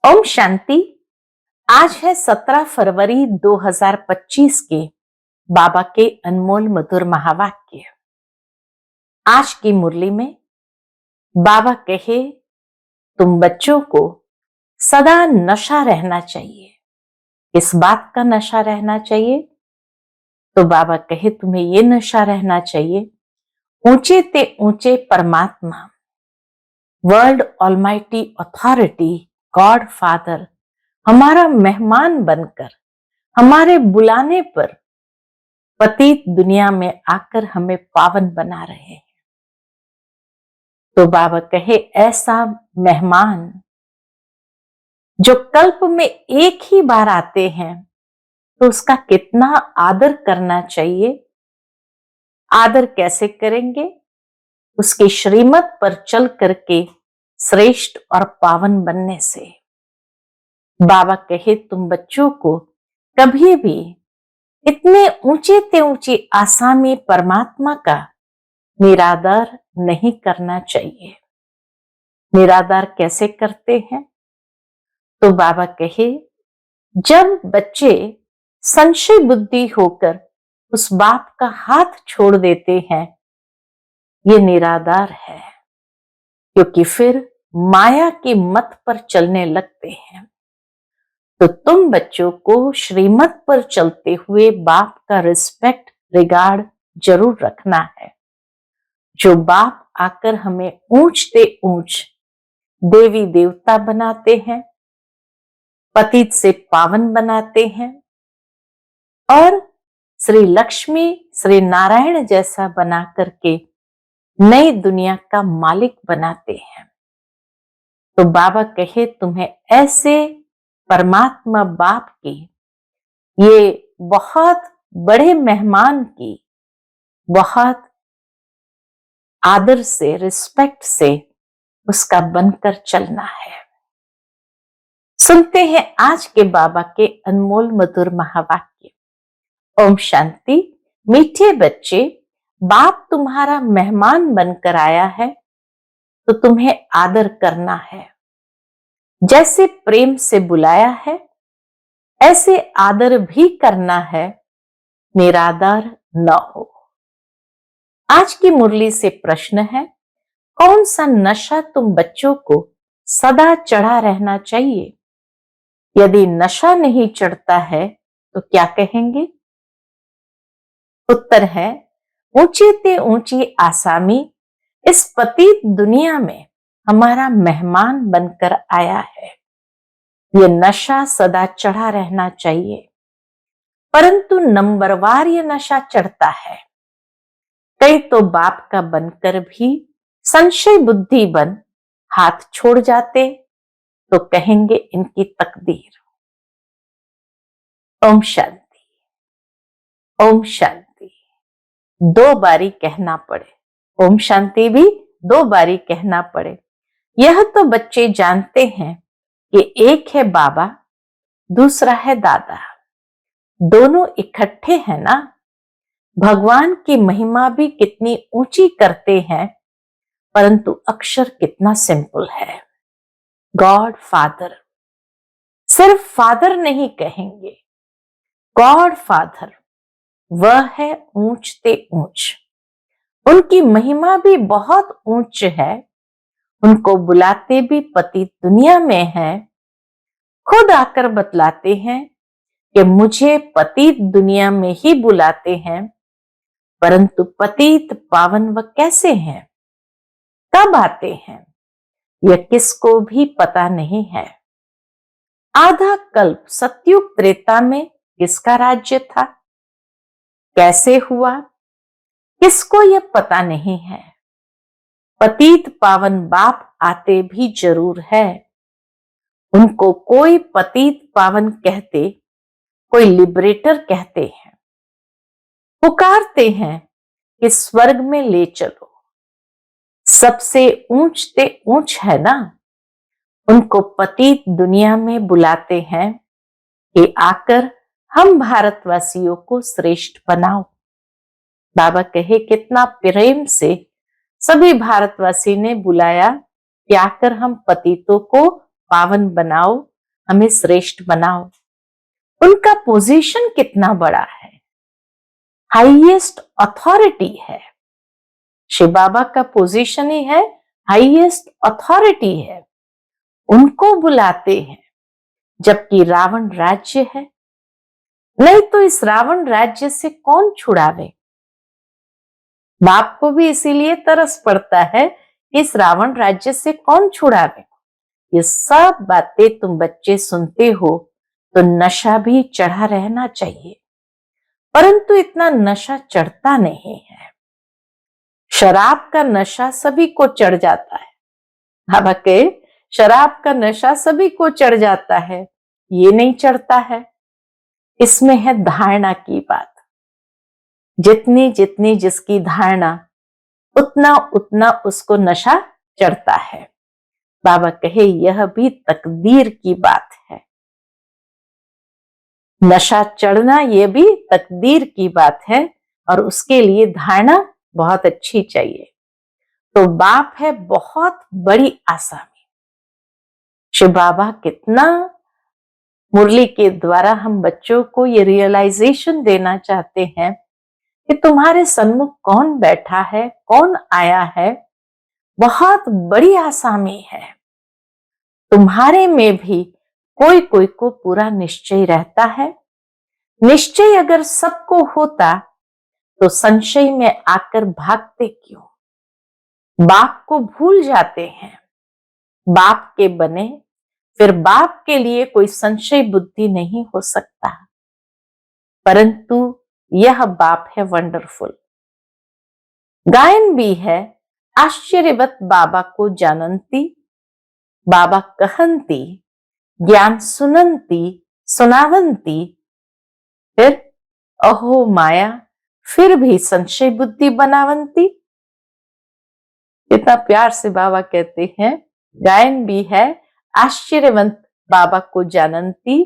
ओम शांति। आज है 17 फरवरी 2025 के बाबा के अनमोल मधुर महावाक्य। आज की मुरली में बाबा कहे तुम बच्चों को सदा नशा रहना चाहिए। इस बात का नशा रहना चाहिए तो बाबा कहे तुम्हें ये नशा रहना चाहिए, ऊंचे ते ऊंचे परमात्मा, world almighty authority, God father हमारा मेहमान बनकर हमारे बुलाने पर पतित दुनिया में आकर हमें पावन बना रहे हैं। तो बाबा कहे ऐसा मेहमान जो कल्प में एक ही बार आते हैं तो उसका कितना आदर करना चाहिए। आदर कैसे करेंगे? उसकी श्रीमत पर चल करके श्रेष्ठ और पावन बनने से। बाबा कहे तुम बच्चों को कभी भी इतने ऊंचे ते ऊंची आसामी परमात्मा का निरादर नहीं करना चाहिए। निरादर कैसे करते हैं? तो बाबा कहे जब बच्चे संशय बुद्धि होकर उस बाप का हाथ छोड़ देते हैं, ये निरादर है, क्योंकि फिर माया की मत पर चलने लगते हैं। तो तुम बच्चों को श्रीमत पर चलते हुए बाप का रिस्पेक्ट, रिगार्ड जरूर रखना है। जो बाप आकर हमें ऊंचते ऊंच देवी देवता बनाते हैं, पतित से पावन बनाते हैं और श्री लक्ष्मी श्री नारायण जैसा बना करके नई दुनिया का मालिक बनाते हैं। तो बाबा कहे तुम्हें ऐसे परमात्मा बाप की, ये बहुत बड़े मेहमान की बहुत आदर से, रिस्पेक्ट से उसका बनकर चलना है। सुनते हैं आज के बाबा के अनमोल मधुर महावाक्य। ओम शांति। मीठे बच्चे, बाप तुम्हारा मेहमान बनकर आया है तो तुम्हें आदर करना है। जैसे प्रेम से बुलाया है ऐसे आदर भी करना है, निरादर न हो। आज की मुरली से प्रश्न है, कौन सा नशा तुम बच्चों को सदा चढ़ा रहना चाहिए? यदि नशा नहीं चढ़ता है तो क्या कहेंगे? उत्तर है, ऊंची ते ऊंची आसामी इस पतित दुनिया में हमारा मेहमान बनकर आया है। ये नशा सदा चढ़ा रहना चाहिए, परंतु नंबरवार ये नशा चढ़ता है। कई तो बाप का बनकर भी संशय बुद्धि बन हाथ छोड़ जाते तो कहेंगे इनकी तकदीर। ओम शांति। ओम शांति। 2 बारी कहना पड़े, ओम शांति भी 2 बारी कहना पड़े। यह तो बच्चे जानते हैं कि एक है बाबा, दूसरा है दादा, दोनों इकट्ठे हैं ना। भगवान की महिमा भी कितनी ऊंची करते हैं, परंतु अक्षर कितना सिंपल है। गॉड फादर, सिर्फ फादर नहीं कहेंगे, गॉड फादर, वह है ऊंचते ऊंच। उनकी महिमा भी बहुत ऊंच है। उनको बुलाते भी पतित दुनिया में है। खुद आकर बतलाते हैं कि मुझे पतित दुनिया में ही बुलाते हैं, परंतु पतित पावन वह कैसे हैं, कब आते हैं, यह किसको भी पता नहीं है। आधा कल्प सतयुग त्रेता में किसका राज्य था, कैसे हुआ, किसको यह पता नहीं है। पतित पावन बाप आते भी जरूर है। उनको कोई पतित पावन कहते, कोई लिबरेटर कहते हैं, पुकारते हैं कि स्वर्ग में ले चलो। सबसे ऊंचते ऊंच है ना, उनको पतित दुनिया में बुलाते हैं कि आकर हम भारतवासियों को श्रेष्ठ बनाओ। बाबा कहे कितना प्रेम से सभी भारतवासी ने बुलाया कि आकर हम पतितों को पावन बनाओ, हमें श्रेष्ठ बनाओ। उनका पोजीशन कितना बड़ा है, हाईएस्ट अथॉरिटी है। शिव बाबा का पोजीशन ही है, हाईएस्ट अथॉरिटी है। उनको बुलाते हैं, जबकि रावण राज्य है। नहीं तो इस रावण राज्य से कौन छुड़ावे। बाप को भी इसीलिए तरस पड़ता है कि इस रावण राज्य से कौन छुड़ावे। ये सब बातें तुम बच्चे सुनते हो तो नशा भी चढ़ा रहना चाहिए, परंतु इतना नशा चढ़ता नहीं है। शराब का नशा सभी को चढ़ जाता है। बाबा के शराब का नशा सभी को चढ़ जाता है, ये नहीं चढ़ता है। इसमें है धारणा की बात। जितनी जितनी जिसकी धारणा, उतना उतना उसको नशा चढ़ता है। बाबा कहे यह भी तकदीर की बात है। नशा चढ़ना यह भी तकदीर की बात है, और उसके लिए धारणा बहुत अच्छी चाहिए। तो बाप है बहुत बड़ी आसामी। शिव बाबा कितना मुरली के द्वारा हम बच्चों को ये रियलाइजेशन देना चाहते हैं कि तुम्हारे सन्मुख कौन बैठा है, कौन आया है, बहुत बड़ी आसामी है। तुम्हारे में भी कोई कोई को पूरा निश्चय रहता है। निश्चय अगर सबको होता तो संशय में आकर भागते क्यों। बाप को भूल जाते हैं। बाप के बने फिर बाप के लिए कोई संशय बुद्धि नहीं हो सकता। परंतु यह बाप है वंडरफुल। गायन भी है, आश्चर्यवत बाबा को जानंती, बाबा कहंती, ज्ञान सुनंती सुनावंती। फिर अहो माया, फिर भी संशय बुद्धि बनावंती। कितना प्यार से बाबा कहते हैं। गायन भी है, आश्चर्यवंत बाबा को जानंती,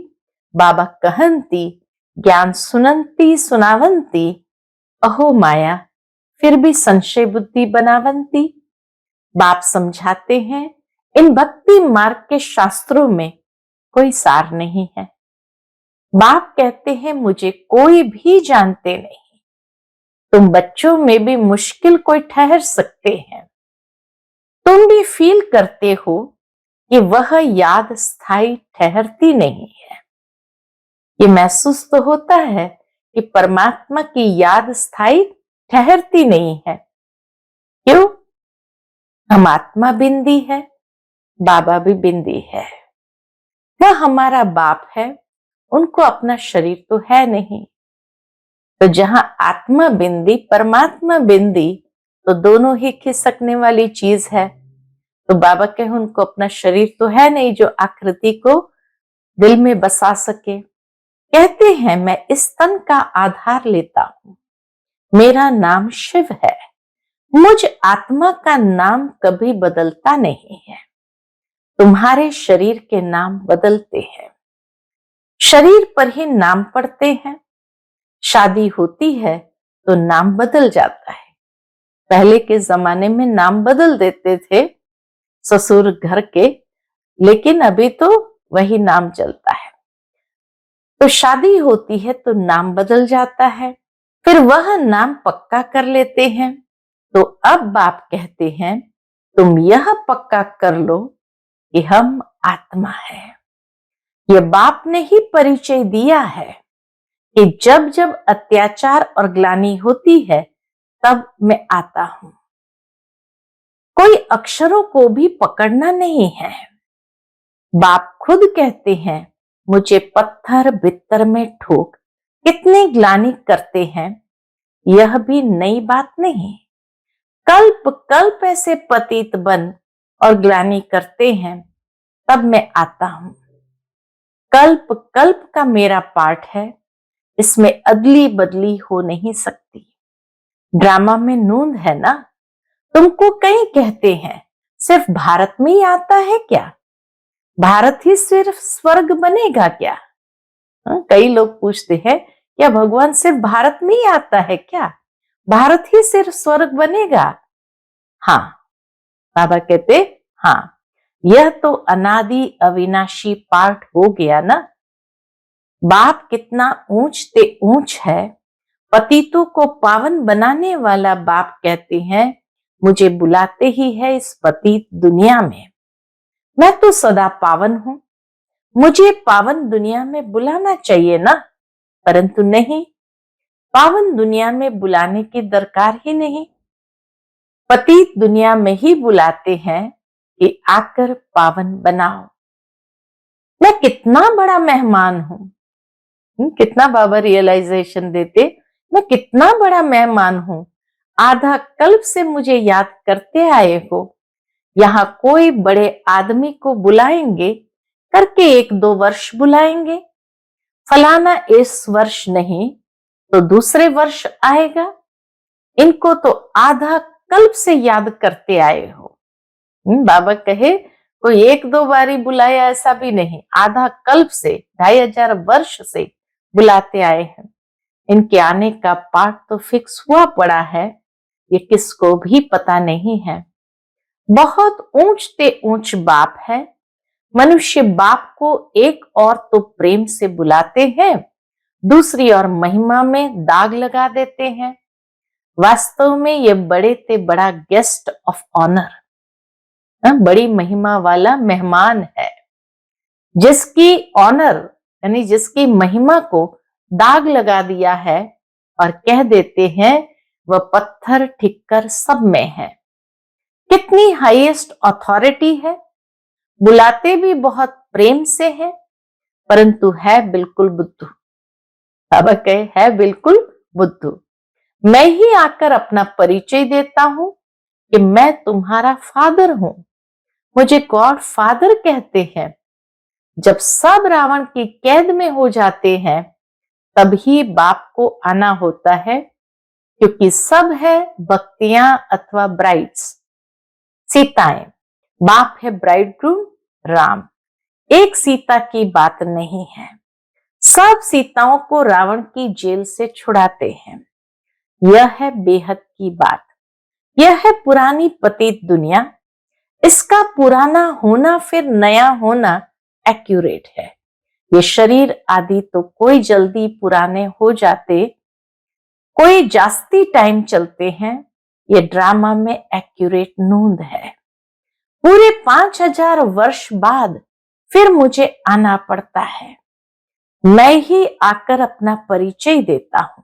बाबा कहंती, ज्ञान सुनंती सुनावंती। अहो माया, फिर भी संशय बुद्धि बनावंती। बाप समझाते हैं इन भक्ति मार्ग के शास्त्रों में कोई सार नहीं है। बाप कहते हैं मुझे कोई भी जानते नहीं। तुम बच्चों में भी मुश्किल कोई ठहर सकते हैं। तुम भी फील करते हो कि वह याद स्थायी ठहरती नहीं है। ये महसूस तो होता है कि परमात्मा की याद स्थायी ठहरती नहीं है। क्यों? हम आत्मा बिंदी है, बाबा भी बिंदी है। वह हमारा बाप है, उनको अपना शरीर तो है नहीं। तो जहां आत्मा बिंदी परमात्मा बिंदी, तो दोनों ही खिसकने वाली चीज है। तो बाबा कहे उनको अपना शरीर तो है नहीं जो आकृति को दिल में बसा सके। कहते हैं मैं इस तन का आधार लेता हूं, मेरा नाम शिव है। मुझ आत्मा का नाम कभी बदलता नहीं है। तुम्हारे शरीर के नाम बदलते हैं, शरीर पर ही नाम पड़ते हैं। शादी होती है तो नाम बदल जाता है। पहले के जमाने में नाम बदल देते थे ससुर घर के, लेकिन अभी तो वही नाम चलता है। तो शादी होती है तो नाम बदल जाता है, फिर वह नाम पक्का कर लेते हैं। तो अब बाप कहते हैं तुम यह पक्का कर लो कि हम आत्मा है। यह बाप ने ही परिचय दिया है कि जब जब अत्याचार और ग्लानि होती है तब मैं आता हूं। कोई अक्षरों को भी पकड़ना नहीं है। बाप खुद कहते हैं मुझे पत्थर बित्तर में ठोक कितने ग्लानि करते हैं। यह भी नई बात नहीं। कल्प कल्प ऐसे पतित बन और ग्लानि करते हैं, तब मैं आता हूं। कल्प कल्प का मेरा पाठ है, इसमें अदली बदली हो नहीं सकती। ड्रामा में नूंद है ना। तुमको कई कहते हैं सिर्फ भारत में ही आता है क्या? भारत ही सिर्फ स्वर्ग बनेगा क्या? कई लोग पूछते हैं क्या भगवान सिर्फ भारत में ही आता है क्या? भारत ही सिर्फ स्वर्ग बनेगा? हाँ, बाबा कहते हाँ, यह तो अनादि अविनाशी पार्ट हो गया ना। बाप कितना ऊंच ते ऊंच है। पतितों को पावन बनाने वाला बाप कहते हैं, मुझे बुलाते ही है इस पतित दुनिया में। मैं तो सदा पावन हूं, मुझे पावन दुनिया में बुलाना चाहिए ना। परंतु नहीं, पावन दुनिया में बुलाने की दरकार ही नहीं। पतित दुनिया में ही बुलाते हैं कि आकर पावन बनाओ। मैं कितना बड़ा मेहमान हूं। कितना बाबा रियलाइजेशन देते, मैं कितना बड़ा मेहमान हूं। आधा कल्प से मुझे याद करते आए हो। यहाँ कोई बड़े आदमी को बुलाएंगे, करके 1-2 वर्ष बुलाएंगे। फलाना इस वर्ष नहीं तो दूसरे वर्ष आएगा। इनको तो आधा कल्प से याद करते आए हो। बाबा कहे कोई 1-2 बारी बुलाया ऐसा भी नहीं, आधा कल्प से 2500 वर्ष से बुलाते आए हैं। इनके आने का पाठ तो फिक्स हुआ पड़ा है, ये किसको भी पता नहीं है। बहुत ऊंच ते ऊंच बाप है। मनुष्य बाप को एक और तो प्रेम से बुलाते हैं, दूसरी और महिमा में दाग लगा देते हैं। वास्तव में ये बड़े ते बड़ा गेस्ट ऑफ ऑनर, बड़ी महिमा वाला मेहमान है, जिसकी ऑनर यानी जिसकी महिमा को दाग लगा दिया है और कह देते हैं वह पत्थर ठिक्कर सब में है। कितनी हाईएस्ट अथॉरिटी है। बुलाते भी बहुत प्रेम से है, परंतु है बिल्कुल बुद्धू। बाबा कहे है बिल्कुल बुद्धू। मैं ही आकर अपना परिचय देता हूं कि मैं तुम्हारा फादर हूं। मुझे गॉड फादर कहते हैं। जब सब रावण की कैद में हो जाते हैं, तभी बाप को आना होता है, क्योंकि सब है भक्तियां अथवा ब्राइड्स, सीताएं। बाप है ब्राइडग्रूम राम। एक सीता की बात नहीं है। सब सीताओं को रावण की जेल से छुड़ाते हैं। यह है बेहद की बात। यह है पुरानी पतित दुनिया। इसका पुराना होना फिर नया होना एक्यूरेट है। ये शरीर आदि तो कोई जल्दी पुराने हो जाते, कोई जास्ती टाइम चलते हैं। ये ड्रामा में एक्यूरेट नोंद है। पूरे 5000 वर्ष बाद फिर मुझे आना पड़ता है। मैं ही आकर अपना परिचय देता हूं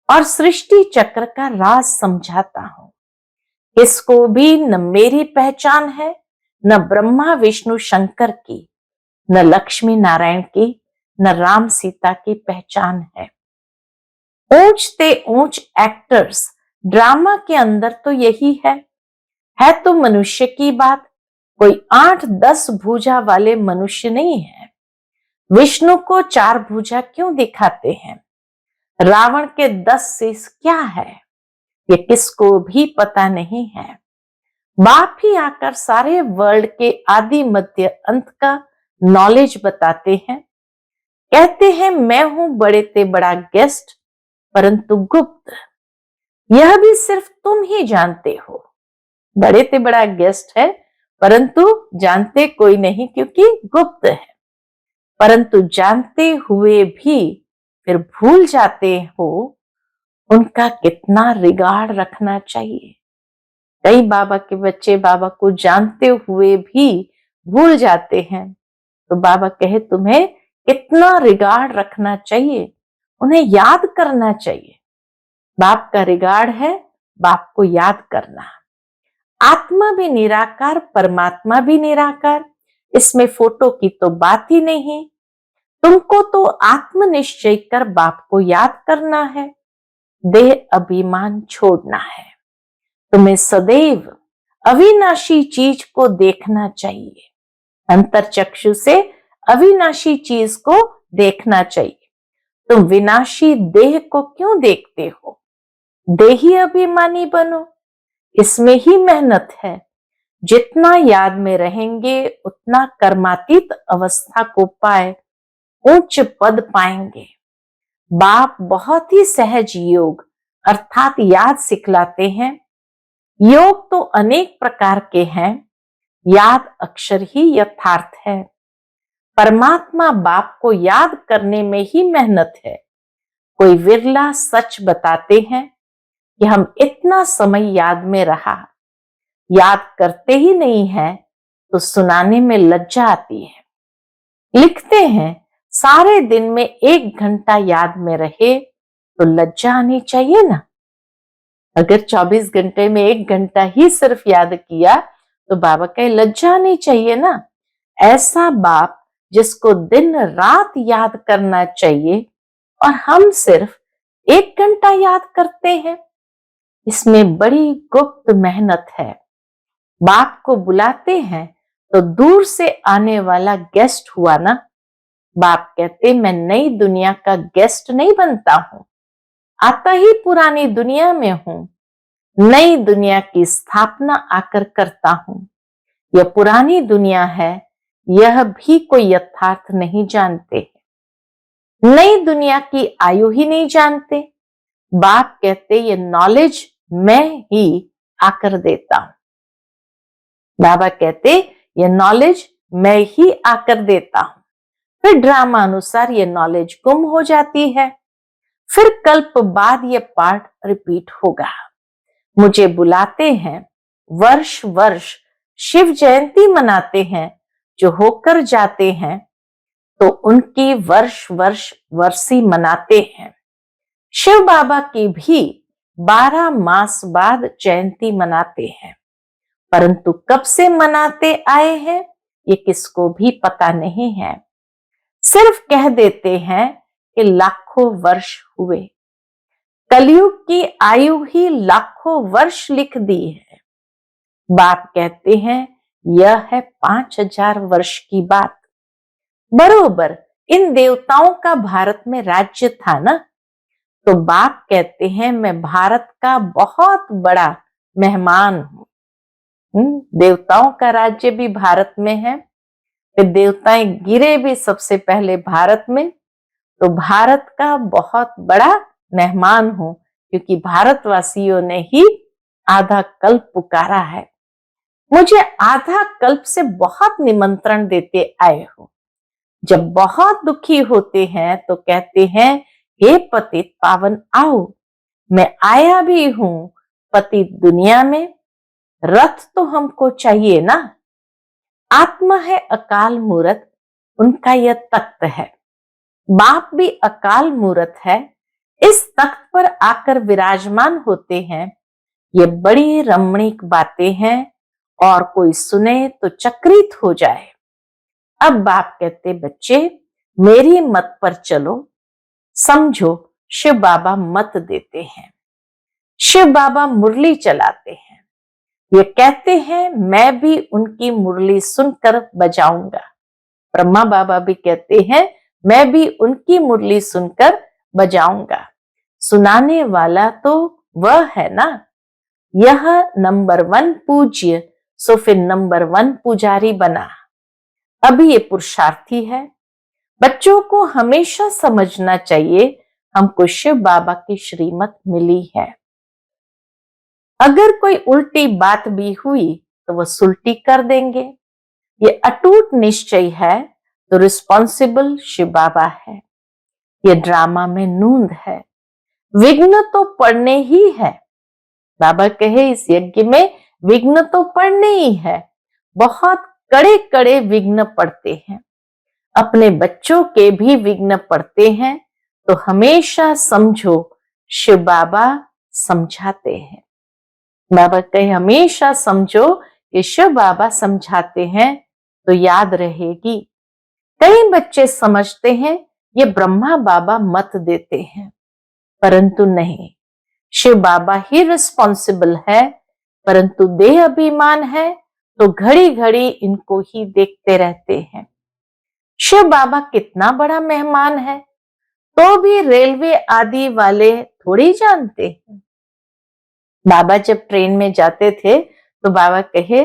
और सृष्टि चक्र का राज समझाता हूं। इसको भी न मेरी पहचान है, न ब्रह्मा विष्णु शंकर की, न लक्ष्मी नारायण की, न राम सीता की पहचान है। ऊंच ते ऊंच एक्टर्स ड्रामा के अंदर तो यही है तो मनुष्य की बात। कोई 8-10 भुजा वाले मनुष्य नहीं है। विष्णु को 4 भुजा क्यों दिखाते हैं? रावण के 10 शीश क्या है, ये किसको भी पता नहीं है। बाप ही आकर सारे वर्ल्ड के आदि मध्य अंत का नॉलेज बताते हैं। कहते हैं मैं हूं बड़े ते बड़ा गेस्ट, परंतु गुप्त। यह भी सिर्फ तुम ही जानते हो। बड़े ते बड़ा गेस्ट है, परंतु जानते कोई नहीं, क्योंकि गुप्त है। परंतु जानते हुए भी फिर भूल जाते हो, उनका कितना रिगार्ड रखना चाहिए। कई बाबा के बच्चे बाबा को जानते हुए भी भूल जाते हैं, तो बाबा कहे तुम्हें कितना रिगार्ड रखना चाहिए, उन्हें याद करना चाहिए। बाप का रिगार्ड है बाप को याद करना। आत्मा भी निराकार, परमात्मा भी निराकार, इसमें फोटो की तो बात ही नहीं। तुमको तो आत्मनिश्चय कर बाप को याद करना है, देह अभिमान छोड़ना है। तुम्हें सदैव अविनाशी चीज को देखना चाहिए। अंतर चक्षु से अविनाशी चीज को देखना चाहिए। तुम विनाशी देह को क्यों देखते हो? देही अभिमानी बनो, इसमें ही मेहनत है। जितना याद में रहेंगे उतना कर्मातीत अवस्था को पाए उच्च पद पाएंगे। बाप बहुत ही सहज योग अर्थात याद सिखलाते हैं। योग तो अनेक प्रकार के हैं, याद अक्षर ही यथार्थ है। परमात्मा बाप को याद करने में ही मेहनत है। कोई विरला सच बताते हैं कि हम इतना समय याद में रहा। याद करते ही नहीं है तो सुनाने में लज्जा आती है। लिखते हैं सारे दिन में 1 घंटा याद में रहे तो लज्जा आनी चाहिए ना। अगर 24 घंटे में 1 घंटा ही सिर्फ याद किया तो बाबा कहे लज्जा आनी चाहिए ना। ऐसा बाप जिसको दिन रात याद करना चाहिए और हम सिर्फ 1 घंटा याद करते हैं, इसमें बड़ी गुप्त मेहनत है। बाप को बुलाते हैं तो दूर से आने वाला गेस्ट हुआ ना। बाप कहते मैं नई दुनिया का गेस्ट नहीं बनता हूं, आता ही पुरानी दुनिया में हूं। नई दुनिया की स्थापना आकर करता हूं। यह पुरानी दुनिया है, यह भी कोई यथार्थ नहीं जानते। नई दुनिया की आयु ही नहीं जानते। बाप कहते ये नॉलेज मैं ही आकर देता हूं। बाबा कहते ये नॉलेज मैं ही आकर देता हूं। फिर ड्रामा अनुसार ये नॉलेज गुम हो जाती है। फिर कल्प बाद ये पाठ रिपीट होगा। मुझे बुलाते हैं, वर्ष वर्ष शिव जयंती मनाते हैं। जो होकर जाते हैं तो उनकी वर्ष वर्ष वर्षी मनाते हैं। शिव बाबा की भी 12 मास बाद जयंती मनाते हैं, परंतु कब से मनाते आए हैं ये किसको भी पता नहीं है। सिर्फ कह देते हैं कि लाखों वर्ष हुए। कलयुग की आयु ही लाखों वर्ष लिख दी है। बाप कहते हैं यह है 5000 वर्ष की बात। बरोबर इन देवताओं का भारत में राज्य था ना। तो बाप कहते हैं मैं भारत का बहुत बड़ा मेहमान हूं। देवताओं का राज्य भी भारत में है। फिर देवताएं गिरे भी सबसे पहले भारत में। तो भारत का बहुत बड़ा मेहमान हूं, क्योंकि भारतवासियों ने ही आधा कल्प पुकारा है। मुझे आधा कल्प से बहुत निमंत्रण देते आए हो। जब बहुत दुखी होते हैं तो कहते हैं हे पतित पावन आओ। मैं आया भी हूं पतित दुनिया में। रथ तो हमको चाहिए ना। आत्मा है अकाल मूरत, उनका यह तख्त है। बाप भी अकाल मूरत है, इस तख्त पर आकर विराजमान होते हैं। ये बड़ी रमणीक बातें हैं और कोई सुने तो चकित हो जाए। अब बाप कहते बच्चे मेरी मत पर चलो। समझो शिव बाबा मत देते हैं। शिव बाबा मुरली चलाते हैं। ये कहते हैं मैं भी उनकी मुरली सुनकर बजाऊंगा। ब्रह्मा बाबा भी कहते हैं मैं भी उनकी मुरली सुनकर बजाऊंगा। सुनाने वाला तो वह है ना। यह नंबर 1 पूज्य, सो फिर नंबर 1 पुजारी बना। अभी ये पुरुषार्थी है। बच्चों को हमेशा समझना चाहिए हमको शिव बाबा की श्रीमत मिली है। अगर कोई उल्टी बात भी हुई तो वो सुलटी कर देंगे। ये अटूट निश्चय है तो रिस्पॉन्सिबल शिव बाबा है। ये ड्रामा में नूंद है। विघ्न तो पड़ने ही है। बाबा कहे इस यज्ञ में विघ्न तो पड़ने ही है। बहुत कड़े कड़े विघ्न पड़ते हैं। अपने बच्चों के भी विघ्न पड़ते हैं। तो हमेशा समझो शिव बाबा समझाते हैं। बाबा कहे हमेशा समझो कि शिव बाबा समझाते हैं तो याद रहेगी। कई बच्चे समझते हैं ये ब्रह्मा बाबा मत देते हैं, परंतु नहीं, शिव बाबा ही रिस्पॉन्सिबल है। परंतु देह अभिमान है तो घड़ी घड़ी इनको ही देखते रहते हैं। शिव बाबा कितना बड़ा मेहमान है तो भी रेलवे आदि वाले थोड़ी जानते हैं। बाबा जब ट्रेन में जाते थे तो बाबा कहे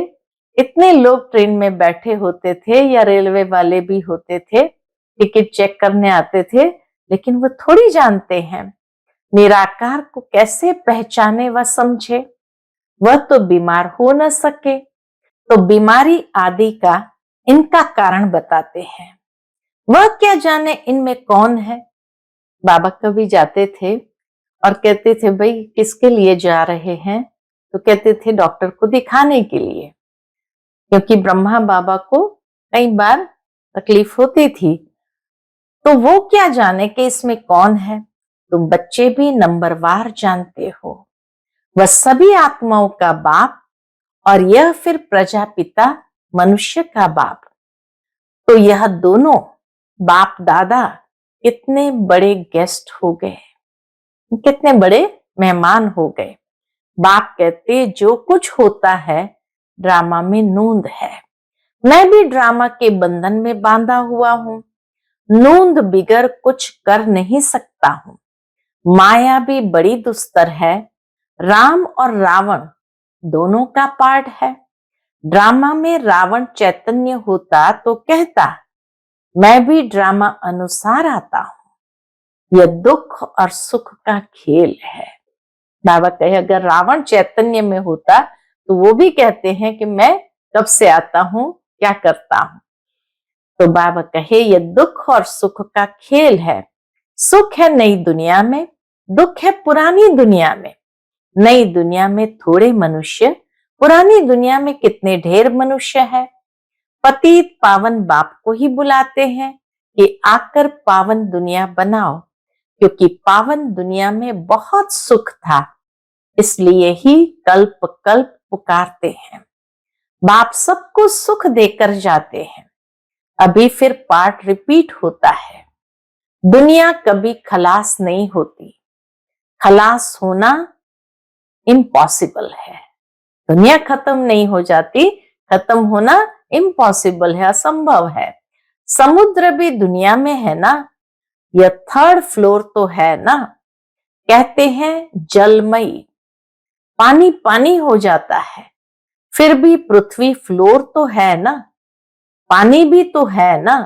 इतने लोग ट्रेन में बैठे होते थे या रेलवे वाले भी होते थे, टिकट चेक करने आते थे, लेकिन वो थोड़ी जानते हैं निराकार को कैसे पहचाने व समझे। वह तो बीमार हो न सके तो बीमारी आदि का इनका कारण बताते हैं। वह क्या जाने इनमें कौन है। बाबा कभी जाते थे और कहते थे, भाई किसके लिए जा रहे हैं? तो कहते थे डॉक्टर को दिखाने के लिए, क्योंकि ब्रह्मा बाबा को कई बार तकलीफ होती थी। तो वो क्या जाने कि इसमें कौन है। तुम बच्चे भी नंबरवार जानते हो, वह सभी आत्माओं का बाप और यह फिर प्रजापिता मनुष्य का बाप। तो यह दोनों बाप दादा कितने बड़े गेस्ट हो गए, कितने बड़े मेहमान हो गए। बाप कहते जो कुछ होता है ड्रामा में नूंद है। मैं भी ड्रामा के बंधन में बांधा हुआ हूं, नूंद बिगर कुछ कर नहीं सकता हूं। माया भी बड़ी दुस्तर है, राम और रावण दोनों का पार्ट है। ड्रामा में रावण चैतन्य होता तो कहता, मैं भी ड्रामा अनुसार आता हूं, यह दुख और सुख का खेल है। बाबा कहे अगर रावण चैतन्य में होता तो वो भी कहते हैं कि मैं कब से आता हूं, क्या करता हूं। तो बाबा कहे ये दुख और सुख का खेल है। सुख है नई दुनिया में, दुख है पुरानी दुनिया में। नई दुनिया में थोड़े मनुष्य, पुरानी दुनिया में कितने ढेर मनुष्य है। पतित पावन बाप को ही बुलाते हैं कि आकर पावन दुनिया बनाओ, क्योंकि पावन दुनिया में बहुत सुख था, इसलिए ही कल्प कल्प पुकारते हैं। बाप सबको सुख देकर जाते हैं। अभी फिर पार्ट रिपीट होता है। दुनिया कभी खलास नहीं होती, खलास होना इम्पॉसिबल है। दुनिया खत्म नहीं हो जाती, खत्म होना इम्पॉसिबल है, असंभव है। समुद्र भी दुनिया में है ना, यह थर्ड फ्लोर तो है ना। कहते हैं जलमयी, पानी पानी हो जाता है, फिर भी पृथ्वी फ्लोर तो है ना, पानी भी तो है ना।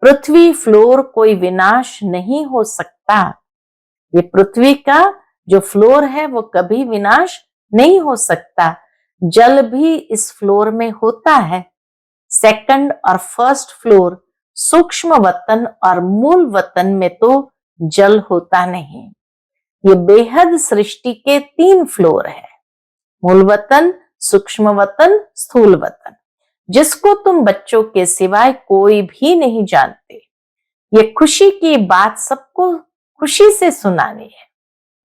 पृथ्वी फ्लोर कोई विनाश नहीं हो सकता। ये पृथ्वी का जो फ्लोर है वो कभी विनाश नहीं हो सकता। जल भी इस फ्लोर में होता है। सेकंड और फर्स्ट फ्लोर, सूक्ष्म वतन और मूल वतन में तो जल होता नहीं। ये बेहद सृष्टि के 3 फ्लोर है, मूल वतन, सूक्ष्म वतन, स्थूल वतन, जिसको तुम बच्चों के सिवाय कोई भी नहीं जानते। ये खुशी की बात सबको खुशी से सुनानी है।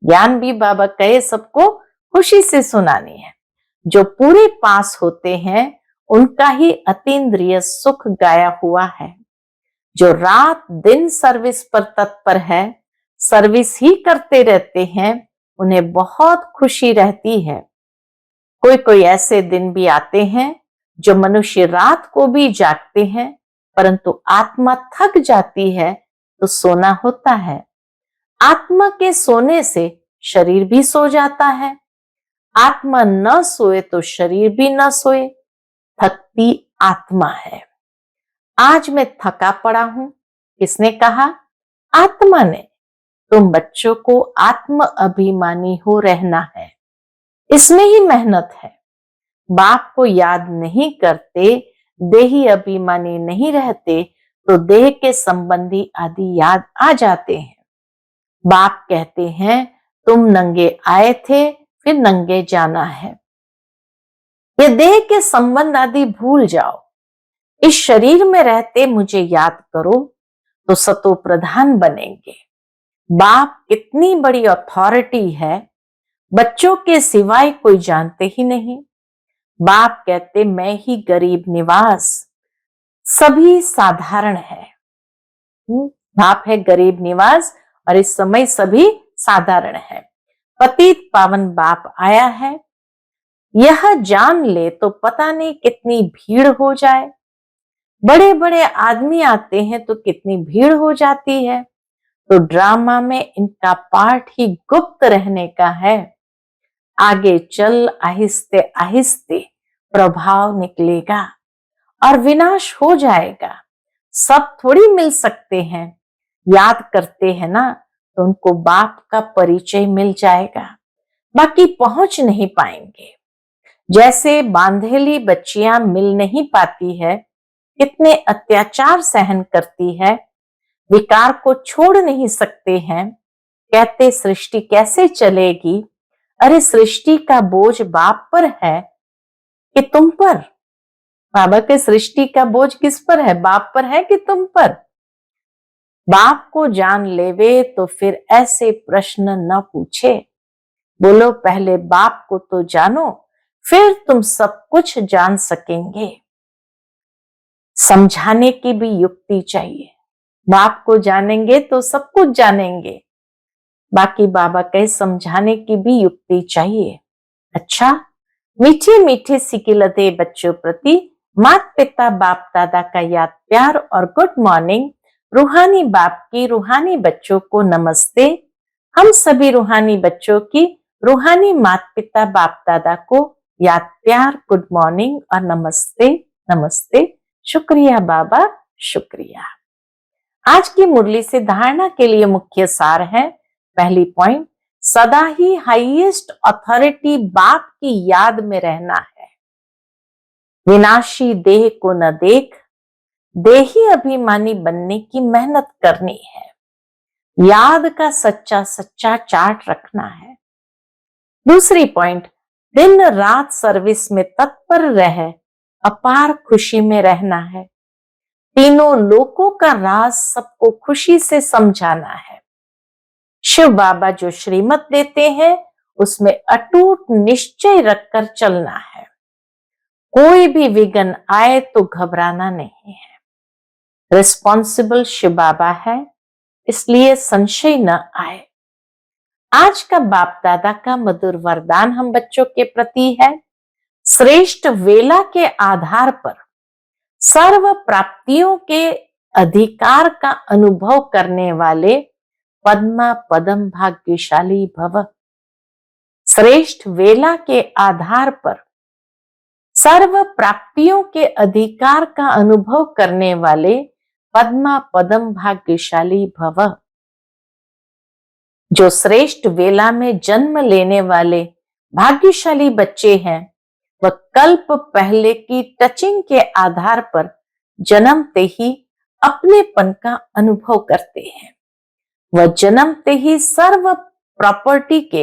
ज्ञान भी बाबा कहे सबको खुशी से सुनानी है। जो पूरे पास होते हैं उनका ही अतीन्द्रिय सुख गाया हुआ है। जो रात दिन सर्विस पर तत्पर है, सर्विस ही करते रहते हैं, उन्हें बहुत खुशी रहती है। कोई कोई ऐसे दिन भी आते हैं जो मनुष्य रात को भी जागते हैं, परंतु आत्मा थक जाती है तो सोना होता है। आत्मा के सोने से शरीर भी सो जाता है। आत्मा न सोए तो शरीर भी न सोए, थकती आत्मा है। आज मैं थका पड़ा हूं, किसने कहा? आत्मा ने। तुम बच्चों को आत्म अभिमानी हो रहना है, इसमें ही मेहनत है। बाप को याद नहीं करते, देही अभिमानी नहीं रहते तो देह के संबंधी आदि याद आ जाते हैं। बाप कहते हैं तुम नंगे आए थे, फिर नंगे जाना है। ये देह के संबंध आदि भूल जाओ। इस शरीर में रहते मुझे याद करो तो सतो प्रधान बनेंगे। बाप कितनी बड़ी अथॉरिटी है, बच्चों के सिवाय कोई जानते ही नहीं। बाप कहते मैं ही गरीब निवास, सभी साधारण है। बाप है गरीब निवास और इस समय सभी साधारण है। पतित पावन बाप आया है, यह जान ले तो पता नहीं कितनी भीड़ हो जाए। बड़े बड़े आदमी आते हैं तो कितनी भीड़ हो जाती है। तो ड्रामा में इनका पार्ट ही गुप्त रहने का है। आगे चल आहिस्ते आहिस्ते प्रभाव निकलेगा और विनाश हो जाएगा। सब थोड़ी मिल सकते हैं, याद करते हैं ना तो उनको बाप का परिचय मिल जाएगा, बाकी पहुंच नहीं पाएंगे। जैसे बांधेली बच्चियां मिल नहीं पाती है, कितने अत्याचार सहन करती है, विकार को छोड़ नहीं सकते हैं, कहते सृष्टि कैसे चलेगी। अरे सृष्टि का बोझ बाप पर है कि तुम पर? बाबा के सृष्टि का बोझ किस पर है, बाप पर है कि तुम पर? बाप को जान लेवे तो फिर ऐसे प्रश्न न पूछे। बोलो पहले बाप को तो जानो, फिर तुम सब कुछ जान सकेंगे। समझाने की भी युक्ति चाहिए। बाप को जानेंगे तो सब कुछ जानेंगे, बाकी बाबा कहे समझाने की भी युक्ति चाहिए। अच्छा, मीठे मीठे सिकिलते बच्चों प्रति माता पिता बाप दादा का याद प्यार और गुड मॉर्निंग। रूहानी बाप की रूहानी बच्चों को नमस्ते। हम सभी रूहानी बच्चों की रूहानी माता पिता बाप दादा को याद प्यार, गुड मॉर्निंग और नमस्ते नमस्ते। शुक्रिया बाबा, शुक्रिया। आज की मुरली से धारणा के लिए मुख्य सार है। पहली पॉइंट, सदा ही हाईएस्ट अथॉरिटी बाप की याद में रहना है। विनाशी देह को न देख, देही अभिमानी बनने की मेहनत करनी है। याद का सच्चा सच्चा चार्ट रखना है। दूसरी पॉइंट, दिन रात सर्विस में तत्पर रह अपार खुशी में रहना है। तीनों लोकों का राज सबको खुशी से समझाना है। शिव बाबा जो श्रीमत देते हैं उसमें अटूट निश्चय रखकर चलना है। कोई भी विघ्न आए तो घबराना नहीं है। रिस्पॉन्सिबल शिव बाबा है, इसलिए संशय न आए। आज का बाप दादा का मधुर वरदान हम बच्चों के प्रति है। श्रेष्ठ वेला के आधार पर सर्व प्राप्तियों के अधिकार का अनुभव करने वाले पद्मा पदम भाग्यशाली भव। श्रेष्ठ वेला के आधार पर सर्व प्राप्तियों के अधिकार का अनुभव करने वाले पद्मा पदम भाग्यशाली भव। जो श्रेष्ठ वेला में जन्म लेने वाले भाग्यशाली बच्चे हैं, वह कल्प पहले की टचिंग के आधार पर जन्मते ही अपनेपन का अनुभव करते हैं। वह जन्मते ही सर्व प्रॉपर्टी के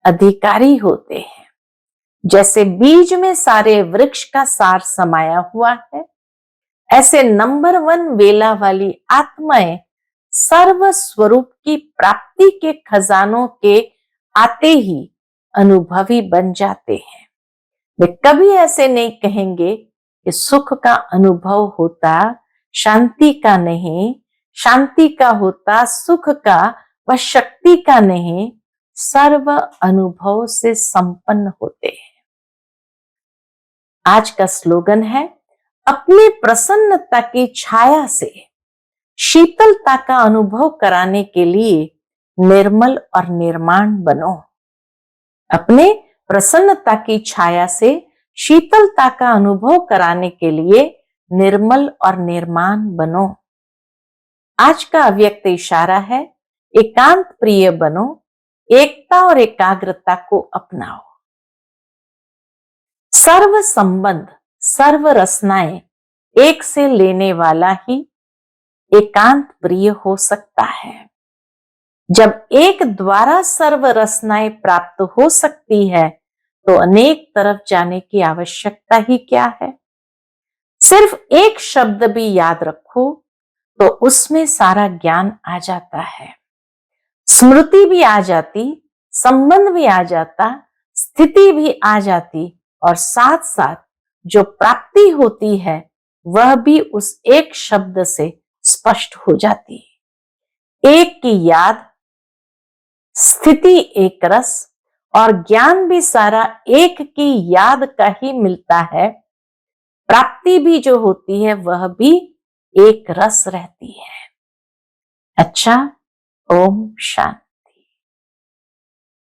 अधिकारी होते हैं। जैसे बीज में सारे वृक्ष का सार समाया हुआ है, ऐसे नंबर 1 वेला वाली आत्माएं सर्व स्वरूप की प्राप्ति के खजानों के आते ही अनुभवी बन जाते हैं। वे कभी ऐसे नहीं कहेंगे कि सुख का अनुभव होता शांति का नहीं, शांति का होता सुख का व शक्ति का नहीं, सर्व अनुभव से संपन्न होते हैं। आज का स्लोगन है, अपने प्रसन्नता की छाया से शीतलता का अनुभव कराने के लिए निर्मल और निर्माण बनो। अपने प्रसन्नता की छाया से शीतलता का अनुभव कराने के लिए निर्मल और निर्माण बनो। आज का अव्यक्त इशारा है, एकांत प्रिय बनो, एकता और एकाग्रता को अपनाओ। सर्व संबंध, सर्व रसनाएं एक से लेने वाला ही एकांत प्रिय हो सकता है। जब एक द्वारा सर्व रसनाएं प्राप्त हो सकती है तो अनेक तरफ जाने की आवश्यकता ही क्या है। सिर्फ एक शब्द भी याद रखो तो उसमें सारा ज्ञान आ जाता है। स्मृति भी आ जाती, संबंध भी आ जाता, स्थिति भी आ जाती और साथ साथ जो प्राप्ति होती है वह भी उस एक शब्द से स्पष्ट हो जाती है। एक की याद, स्थिति एक रस और ज्ञान भी सारा एक की याद का ही मिलता है। प्राप्ति भी जो होती है वह भी एक रस रहती है। अच्छा, ओम शांति।